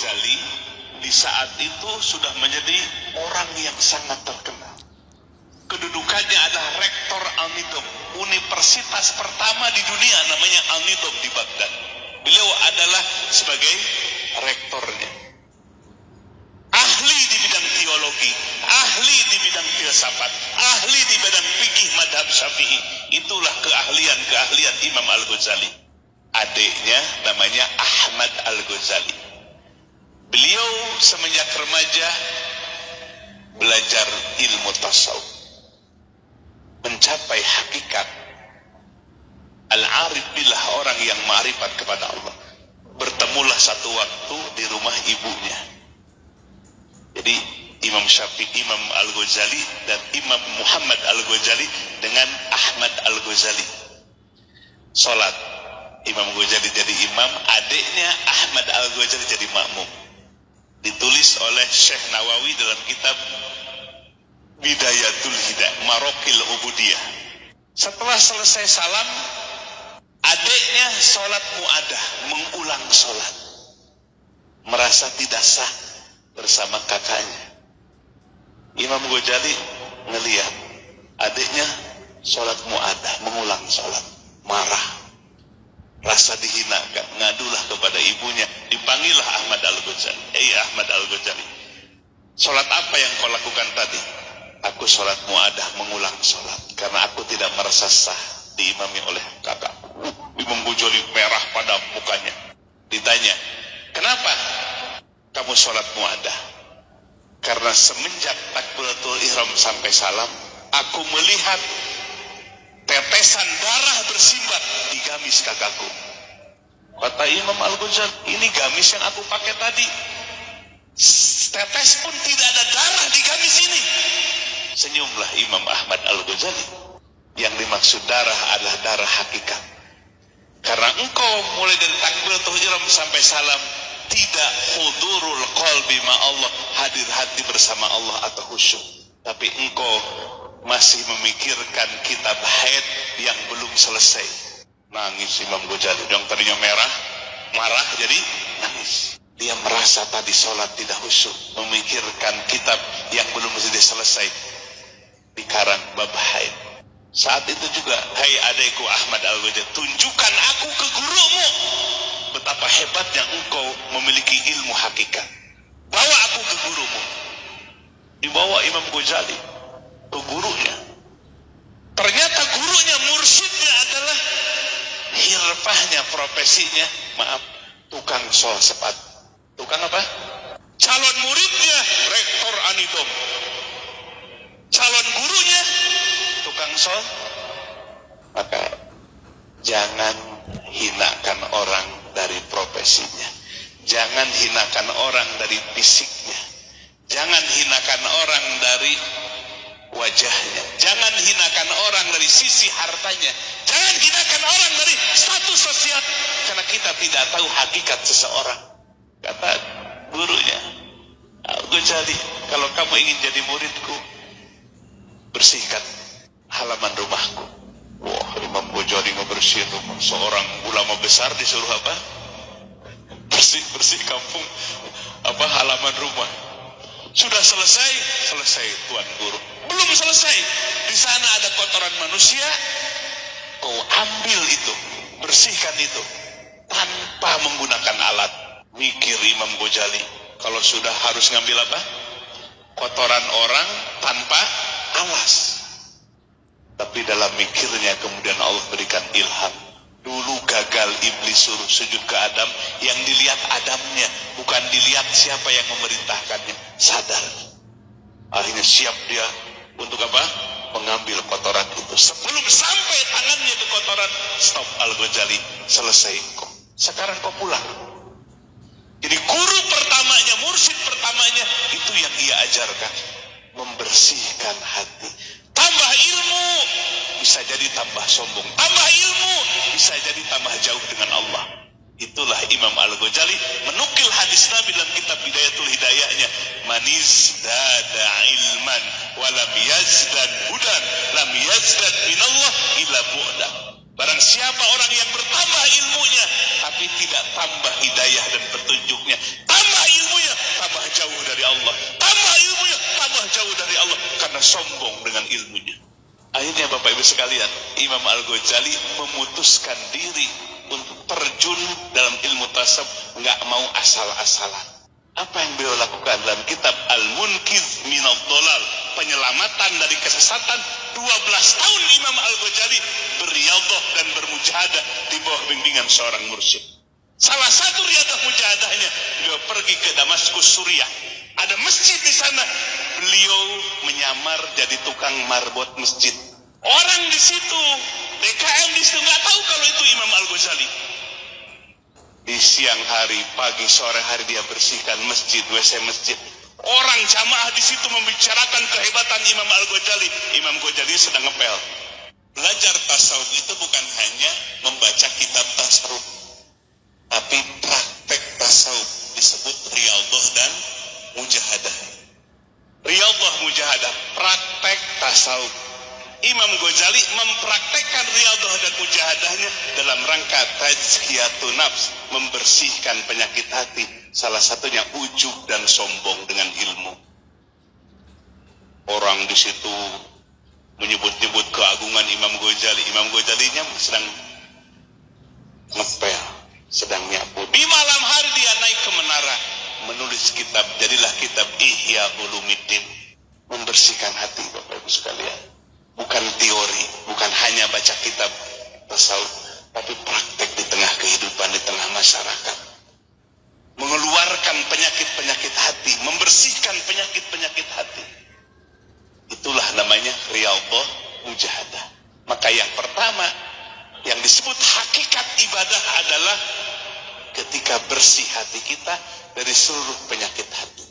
Al-Ghazali di saat itu sudah menjadi orang yang sangat terkenal. Kedudukannya adalah rektor Al-Nidham, universitas pertama di dunia namanya Al-Nidham di Baghdad. Beliau adalah sebagai rektornya. Ahli di bidang teologi, ahli di bidang filsafat, ahli di bidang fikih madhab Syafi'i. Itulah keahlian Imam Al-Ghazali. Adiknya namanya Ahmad Al-Ghazali. Beliau semenjak remaja belajar ilmu tasawuf, mencapai hakikat. Al-arif billah, orang yang ma'rifat kepada Allah. Bertemulah satu waktu di rumah ibunya. Jadi Imam Syafi'i, Imam Al-Ghazali dan Imam Muhammad Al-Ghazali dengan Ahmad Al-Ghazali salat. Imam Ghazali jadi imam, adiknya Ahmad Al-Ghazali jadi makmum. Ditulis oleh Syekh Nawawi dalam kitab Bidayatul Hidayah, Marokil Ubudiyah. Setelah selesai salam, adiknya sholat mu'adah, mengulang sholat. Merasa tidak sah bersama kakaknya. Imam Ghazali ngelihat adiknya sholat mu'adah, mengulang sholat. Marah, rasa dihinakan, ngadulah kepada ibunya. Dipanggillah Ahmad Al-Ghazali. Ahmad Al-Ghazali, sholat apa yang kau lakukan tadi? Aku sholat mu'adah, mengulang sholat, karena aku tidak merasa sah diimami oleh kakak. Imam Ghazali merah pada mukanya. Ditanya, kenapa kamu sholat mu'adah? Karena semenjak takbiratul ihram sampai salam, aku melihat tetesan darah bersimbat di gamis kakakku. Kata Imam Al-Ghazali, ini gamis yang aku pakai tadi, tetes pun tidak ada darah di gamis ini. Senyumlah Imam Ahmad Al-Ghazali. Yang dimaksud darah adalah darah hakikat. Karena engkau mulai dari takbiratul ihram sampai salam tidak hudurul qalbi ma Allah, hadir hati bersama Allah atau khusyuk, tapi engkau masih memikirkan kitab haid yang belum selesai. Nangis Imam Ghazali. Yang tadinya marah jadi nangis. Dia merasa tadi sholat tidak khusyuk, memikirkan kitab yang belum selesai di karang bab haid. Saat itu juga, hai adikku Ahmad Al-Ghazali, tunjukkan aku ke gurumu betapa hebatnya engkau memiliki ilmu hakikat. Bawa aku ke gurumu. Dibawa Imam Ghazali ke gurunya. Ternyata gurunya, mursyidnya adalah hirfahnya, profesinya, tukang sol sepatu. Tukang apa? Calon muridnya rektor Al-Nidham. Calon gurunya tukang sol. Maka jangan hinakan orang dari profesinya. Jangan hinakan orang dari fisiknya. Jangan hinakan orang dari wajahnya. Jangan hinakan orang dari sisi hartanya. Jangan hinakan orang dari status sosial. Karena kita tidak tahu hakikat seseorang. Kata gurunya, Al-Ghazali, kalau kamu ingin jadi muridku, bersihkan halaman rumahku. Wah, Imam Ghazali ngebersihin rumah. Seorang ulama besar disuruh apa? Bersih kampung, halaman rumah. Sudah selesai Tuan Guru. Belum selesai. Di sana ada kotoran manusia. Kau ambil itu, bersihkan itu tanpa menggunakan alat. Mikir Imam Ghazali, kalau sudah harus ngambil apa? Kotoran orang tanpa alas. Tapi dalam mikirnya kemudian Allah berikan ilham. Dulu gagal iblis suruh sujud ke Adam, yang dilihat Adamnya, bukan dilihat siapa yang memerintahkannya. Sadar. Akhirnya siap dia untuk apa? Mengambil kotoran itu. Sebelum sampai tangannya ke kotoran, stop Al-Ghazali, selesai kok. Sekarang kau pulang. Jadi guru pertamanya, mursyid pertamanya, itu yang ia ajarkan. Membersihkan hati. Tambah ilmu, bisa jadi tambah sombong. Tambah ilmu, bisa jadi tambah jauh dengan Allah. Itulah Imam Al-Ghazali menukil hadis Nabi dalam kitab Bidayatul Hidayahnya. Manizdada ilman walam yazdad hudan lam yazdad minallah illa bu'da. Barang siapa orang yang bertambah ilmunya tapi tidak tambah hidayah dan petunjuknya, tambah Bapak Ibu sekalian, Imam Al-Ghazali memutuskan diri untuk terjun dalam ilmu tasawuf, nggak mau asal-asalan. Apa yang beliau lakukan dalam kitab Al-Munqidh Minadh Dhalal, penyelamatan dari kesesatan, 12 tahun Imam Al-Ghazali berriyadhah dan bermujahadah di bawah bimbingan seorang mursyid. Salah satu riyadhah mujahadahnya, beliau pergi ke Damaskus, Suriah. Ada masjid di sana, beliau menyamar jadi tukang marbot masjid. Orang di situ, DKM di situ nggak tahu kalau itu Imam Al-Ghazali. Di siang hari, pagi, sore hari dia bersihkan masjid, WC masjid. Orang jamaah di situ membicarakan kehebatan Imam Al-Ghazali. Imam Ghazali sedang ngepel. Belajar tasawuf itu bukan hanya membaca kitab tasawuf, tapi praktek tasawuf, disebut riyadhah dan mujahadah. Riyadhah mujahadah, praktek tasawuf. Imam Ghazali mempraktekkan riyadhah dan mujahadahnya dalam rangka tazkiyatun nafs, membersihkan penyakit hati, salah satunya ujub dan sombong dengan ilmu. Orang di situ menyebut-nyebut keagungan Imam Ghazali. Imam Ghazalinya sedang ngepel, sedang nyapu. Di malam hari dia naik ke menara menulis kitab, jadilah kitab Ihya Ulumuddin, membersihkan hati Bapak Ibu sekalian. Bukan teori, bukan hanya baca kitab tasawuf, tapi praktek di tengah kehidupan, di tengah masyarakat. Mengeluarkan penyakit-penyakit hati, membersihkan penyakit-penyakit hati. Itulah namanya riyadhah mujahadah. Maka yang pertama, yang disebut hakikat ibadah adalah ketika bersih hati kita dari seluruh penyakit hati.